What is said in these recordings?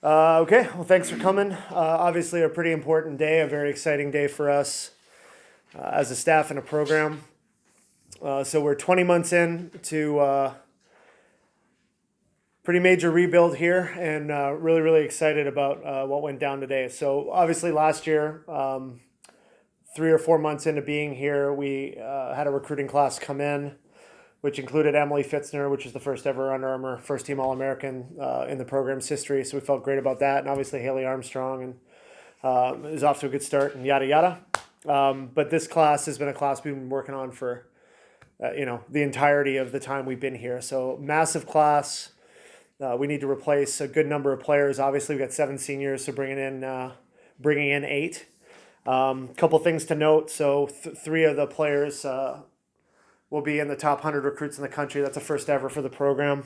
Okay, well, thanks for coming. Obviously, a pretty important day, a very exciting day for us as a staff and a program. So we're 20 months in to pretty major rebuild here, and really, really excited about what went down today. So obviously, last year, 3 or 4 months into being here, we had a recruiting class come in, which included Emily Fitzner, which is the first ever Under Armour first team All American in the program's history. So we felt great about that, and obviously Haley Armstrong and is off to a good start and yada yada. But this class has been a class we've been working on for the entirety of the time we've been here. So massive class. We need to replace a good number of players. Obviously, we've got 7 seniors, so bringing in 8. Couple things to note. So 3 of the players will be in the top 100 recruits in the country. That's a first ever for the program.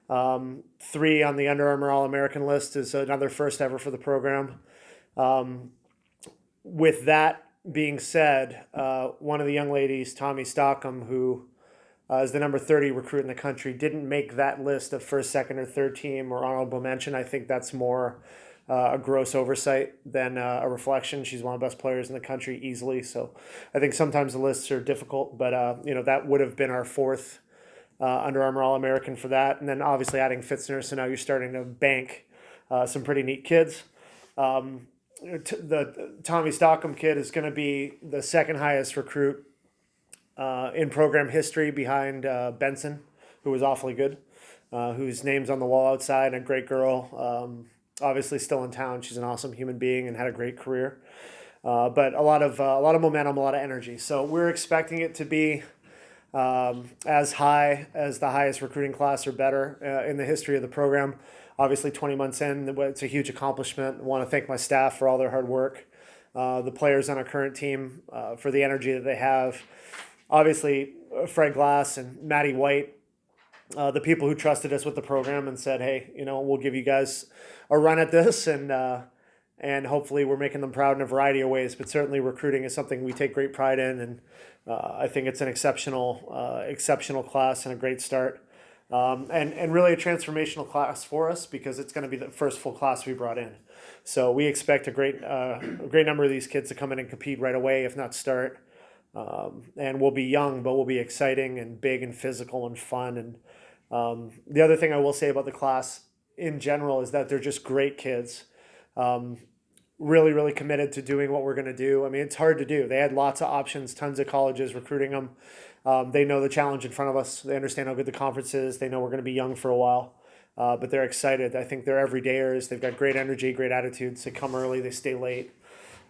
3 on the Under Armour All American list is another first ever for the program. With that being said, one of the young ladies, Tommy Stockham, who is the number 30 recruit in the country, didn't make that list of first, second, or third team or honorable mention. I think that's more a gross oversight than a reflection. She's one of the best players in the country easily. So I think sometimes the lists are difficult, but that would have been our 4th Under Armour All American for that. And then obviously adding Fitzner. So now you're starting to bank some pretty neat kids. The Tommy Stockham kid is going to be the second highest recruit in program history behind Benson, who was awfully good, whose name's on the wall outside, and a great girl. Obviously still in town. She's an awesome human being and had a great career. But a lot of momentum, a lot of energy. So we're expecting it to be as high as the highest recruiting class or better in the history of the program. Obviously, 20 months in, it's a huge accomplishment. I want to thank my staff for all their hard work, the players on our current team for the energy that they have. Obviously, Fred Glass and Maddie White, the people who trusted us with the program and said, hey, we'll give you guys a run at this, and hopefully we're making them proud in a variety of ways. But certainly recruiting is something we take great pride in, and I think it's an exceptional class and a great start. And really a transformational class for us because it's going to be the first full class we brought in. So we expect a great number of these kids to come in and compete right away, if not start. And we'll be young, but we'll be exciting and big and physical and fun. And the other thing I will say about the class in general is that they're just great kids. Really, really committed to doing what we're going to do. I mean, it's hard to do. They had lots of options, tons of colleges recruiting them. They know the challenge in front of us. They understand how good the conference is. They know we're going to be young for a while, but they're excited. I think they're everydayers. They've got great energy, great attitudes. They come early, they stay late.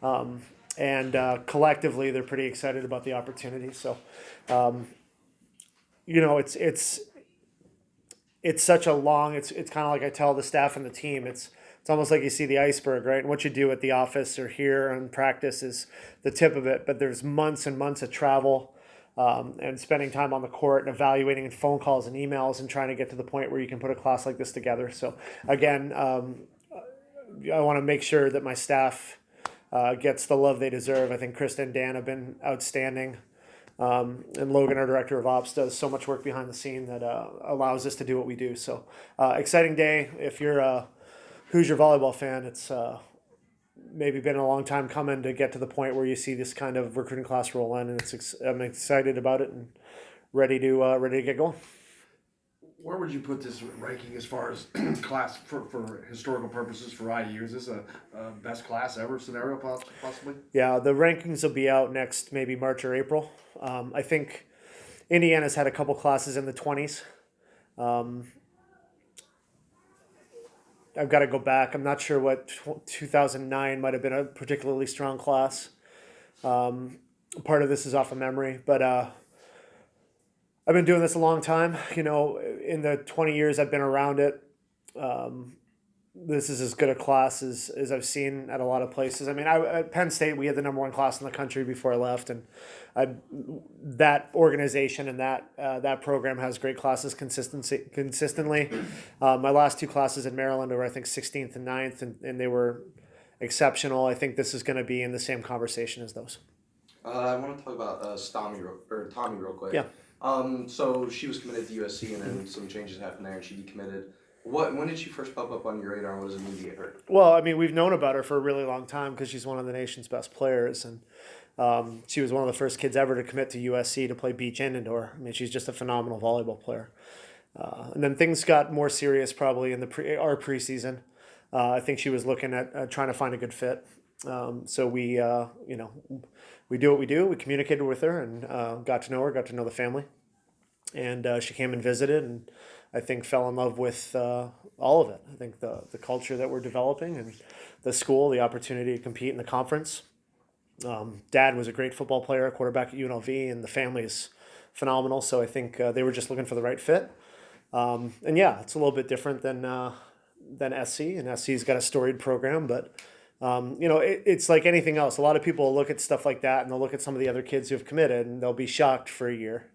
And collectively, they're pretty excited about the opportunity. So, it's such a long. It's kind of like I tell the staff and the team. It's almost like you see the iceberg, right? And what you do at the office or here in practice is the tip of it. But there's months and months of travel and spending time on the court and evaluating and phone calls and emails and trying to get to the point where you can put a class like this together. So again, I want to make sure that my staff gets the love they deserve. I think Krista and Dan have been outstanding. And Logan, our director of ops, does so much work behind the scene that allows us to do what we do. So exciting day. If you're a Hoosier volleyball fan, it's maybe been a long time coming to get to the point where you see this kind of recruiting class roll in, and I'm excited about it and ready to get going. Where would you put this ranking as far as class for historical purposes for IU? Is this a best class ever scenario possibly? Yeah, the rankings will be out next maybe March or April. I think Indiana's had a couple classes in the 20s. I've got to go back. I'm not sure what 2009 might have been a particularly strong class. Part of this is off of memory, but I've been doing this a long time. In the 20 years I've been around it, this is as good a class as I've seen at a lot of places. I mean, at Penn State, we had the number 1 class in the country before I left, and that organization and that program has great classes consistently. My last 2 classes in Maryland were, I think, 16th and 9th, and they were exceptional. I think this is going to be in the same conversation as those. I want to talk about Tommy real quick. Yeah. So she was committed to USC, and then some changes happened there, and she decommitted. When did she first pop up on your radar? And what does it mean to get her? Well, I mean, we've known about her for a really long time because she's one of the nation's best players, and she was one of the first kids ever to commit to USC to play beach and indoor. I mean, she's just a phenomenal volleyball player. And then things got more serious probably in our preseason. I think she was looking at trying to find a good fit. So we, we do what we do. We communicated with her and got to know her, got to know the family, and she came and visited, and I think fell in love with all of it. I think the culture that we're developing and the school, the opportunity to compete in the conference. Dad was a great football player, quarterback at UNLV, and the family is phenomenal. So I think they were just looking for the right fit. And yeah, it's a little bit different than SC, and SC's got a storied program, but it's like anything else. A lot of people will look at stuff like that, and they'll look at some of the other kids who've committed, and they'll be shocked for a year,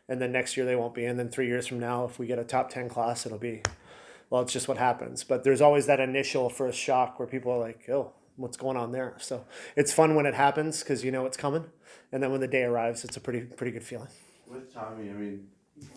and then next year they won't be, and then 3 years from now, if we get a top 10 class, it'll be, well, it's just what happens. But there's always that initial first shock where people are like, oh, what's going on there? So it's fun when it happens because you know it's coming, and then when the day arrives, it's a pretty good feeling. With Tommy, I mean,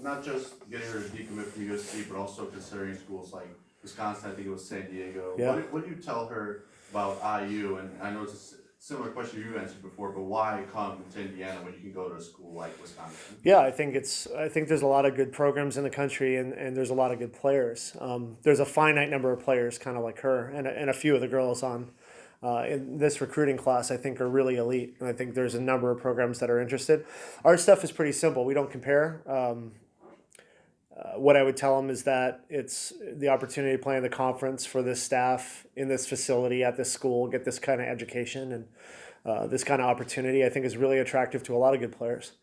not just getting her to decommit from USC, but also considering schools like Wisconsin, I think it was San Diego. Yeah. What do you tell her about IU? And I know it's a similar question you answered before, but why come to Indiana when you can go to a school like Wisconsin? Yeah, I think there's a lot of good programs in the country, and there's a lot of good players. There's a finite number of players, kind of like her, and a few of the girls on in this recruiting class, I think, are really elite. And I think there's a number of programs that are interested. Our stuff is pretty simple. We don't compare. What I would tell them is that it's the opportunity to play in the conference for this staff in this facility at this school, get this kind of education and this kind of opportunity, I think is really attractive to a lot of good players.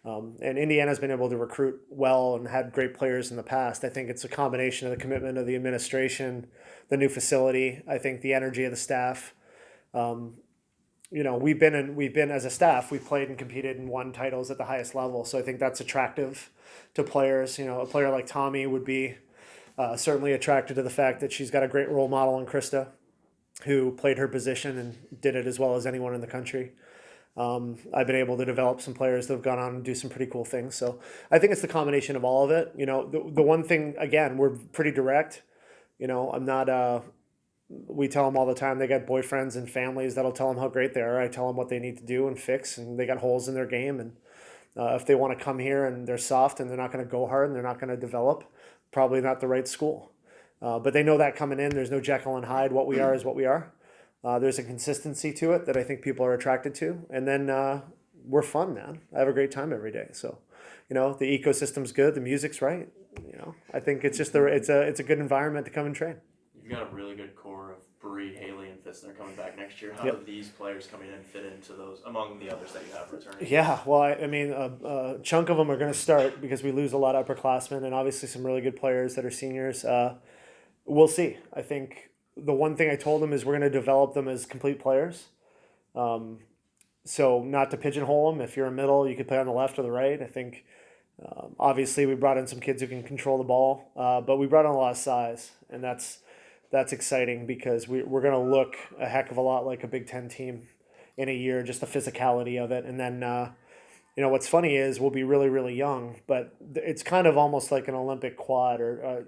And Indiana's been able to recruit well and had great players in the past. I think it's a combination of the commitment of the administration, the new facility, I think the energy of the staff. We've been as a staff, we've played and competed and won titles at the highest level. So I think that's attractive to players. A player like Tommy would be certainly attracted to the fact that she's got a great role model in Krista, who played her position and did it as well as anyone in the country. I've been able to develop some players that have gone on and do some pretty cool things. So I think it's the combination of all of it. The one thing, again, we're pretty direct. I'm not, we tell them all the time they got boyfriends and families that'll tell them how great they are. I tell them what they need to do and fix, and they got holes in their game. And if they want to come here and they're soft and they're not going to go hard and they're not going to develop, probably not the right school. But they know that coming in. There's no Jekyll and Hyde. What we are is what we are. There's a consistency to it that I think people are attracted to. And then we're fun, man. I have a great time every day. So, the ecosystem's good. The music's right. I think it's just it's a good environment to come and train. You've got a really good core of Bree, Haley, and Fitzner coming back next year. How Yep. do these players coming in fit into those among the others that you have returning? Yeah, well, I mean, a chunk of them are going to start because we lose a lot of upperclassmen and obviously some really good players that are seniors. We'll see. I think the one thing I told them is we're going to develop them as complete players. So not to pigeonhole them. If you're a middle, you could play on the left or the right. I think obviously we brought in some kids who can control the ball, but we brought in a lot of size, and that's exciting because we're going to look a heck of a lot like a Big Ten team in a year, just the physicality of it. And then, what's funny is we'll be really, really young, but it's kind of almost like an Olympic quad or,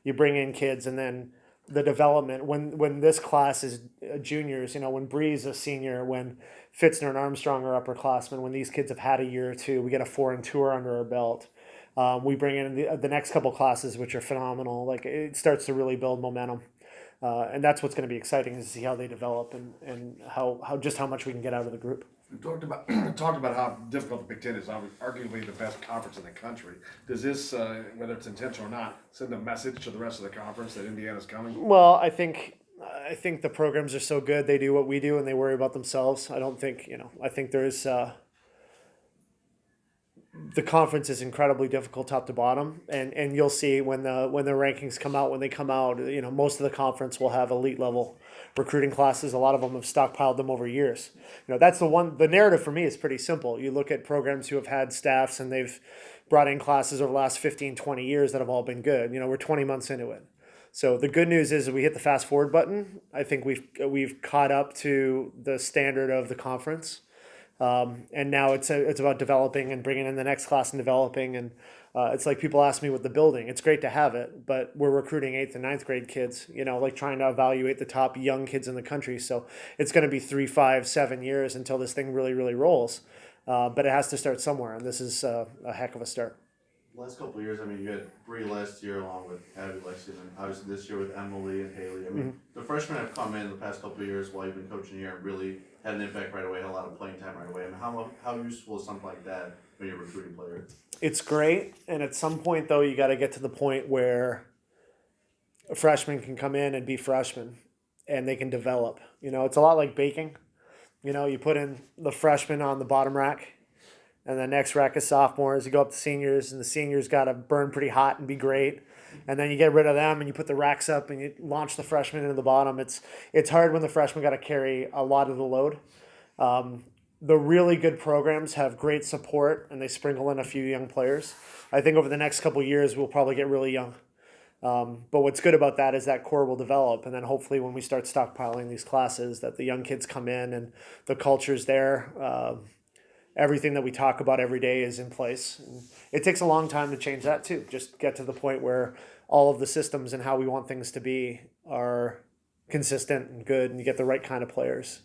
you bring in kids and then the development when this class is juniors, when Bree's a senior, when Fitzner and Armstrong are upperclassmen, when these kids have had a year or two, we get a foreign tour under our belt. We bring in the next couple classes, which are phenomenal. Like it starts to really build momentum. And that's what's going to be exciting is to see how they develop and how much we can get out of the group. We talked about how difficult the Big Ten is, arguably the best conference in the country. Does this, whether it's intentional or not, send a message to the rest of the conference that Indiana's coming? Well, I think the programs are so good. They do what we do and they worry about themselves. I don't think, I think there's the conference is incredibly difficult top to bottom, and you'll see when the rankings come out, when they come out, most of the conference will have elite level recruiting classes. A lot of them have stockpiled them over years. That's the narrative for me is pretty simple. You look at programs who have had staffs and they've brought in classes over the last 15, 20 years that have all been good. We're 20 months into it. So the good news is that we hit the fast forward button. I think we've caught up to the standard of the conference. And now it's about developing and bringing in the next class and developing. And It's like people ask me with the building. It's great to have it, but we're recruiting 8th and 9th grade kids, like trying to evaluate the top young kids in the country. So it's going to be 3, 5, 7 years until this thing really, really rolls. But it has to start somewhere, and this is a heck of a start. Last couple of years, I mean, you had Bree last year along with Abby Lexi, and obviously this year with Emily and Haley. I mean, the freshmen have come in the past couple of years while you've been coaching here and really had an impact right away, had a lot of playing time right away. I mean, how useful is something like that when you're recruiting players? It's great, and at some point, though, you got to get to the point where a freshman can come in and be freshmen, and they can develop. It's a lot like baking. You put in the freshmen on the bottom rack, and the next rack is sophomores. You go up to seniors, and the seniors got to burn pretty hot and be great. And then you get rid of them, and you put the racks up, and you launch the freshmen into the bottom. It's hard when the freshmen got to carry a lot of the load. The really good programs have great support, and they sprinkle in a few young players. I think over the next couple of years, we'll probably get really young. But what's good about that is that core will develop, and then hopefully when we start stockpiling these classes, that the young kids come in and the culture's there. Everything that we talk about every day is in place. And it takes a long time to change that too. Just get to the point where all of the systems and how we want things to be are consistent and good, and you get the right kind of players.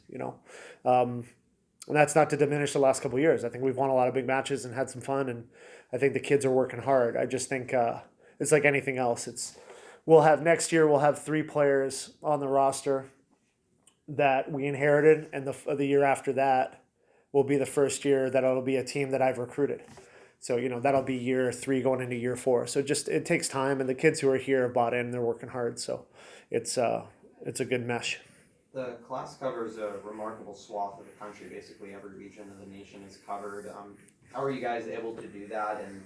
And that's not to diminish the last couple of years. I think we've won a lot of big matches and had some fun, and I think the kids are working hard. I just think it's like anything else. Next year we'll have 3 players on the roster that we inherited, and the year after that will be the first year that it'll be a team that I've recruited. So, that'll be year 3 going into year 4. So it takes time, and the kids who are here have bought in, they're working hard. So it's a good mesh. The class covers a remarkable swath of the country. Basically, every region of the nation is covered. How are you guys able to do that, and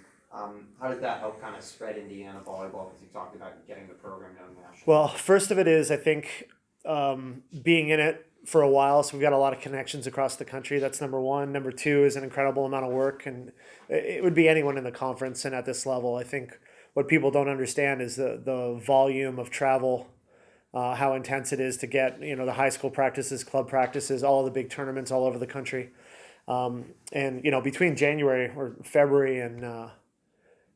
how does that help kind of spread Indiana volleyball? Because you talked about getting the program known nationally. Well, first of it is, I think, being in it for a while, so we've got a lot of connections across the country. That's number one. Number 2 is an incredible amount of work, and it would be anyone in the conference and at this level. I think what people don't understand is the volume of travel, how intense it is to get the high school practices, club practices, all the big tournaments all over the country. And between January or February and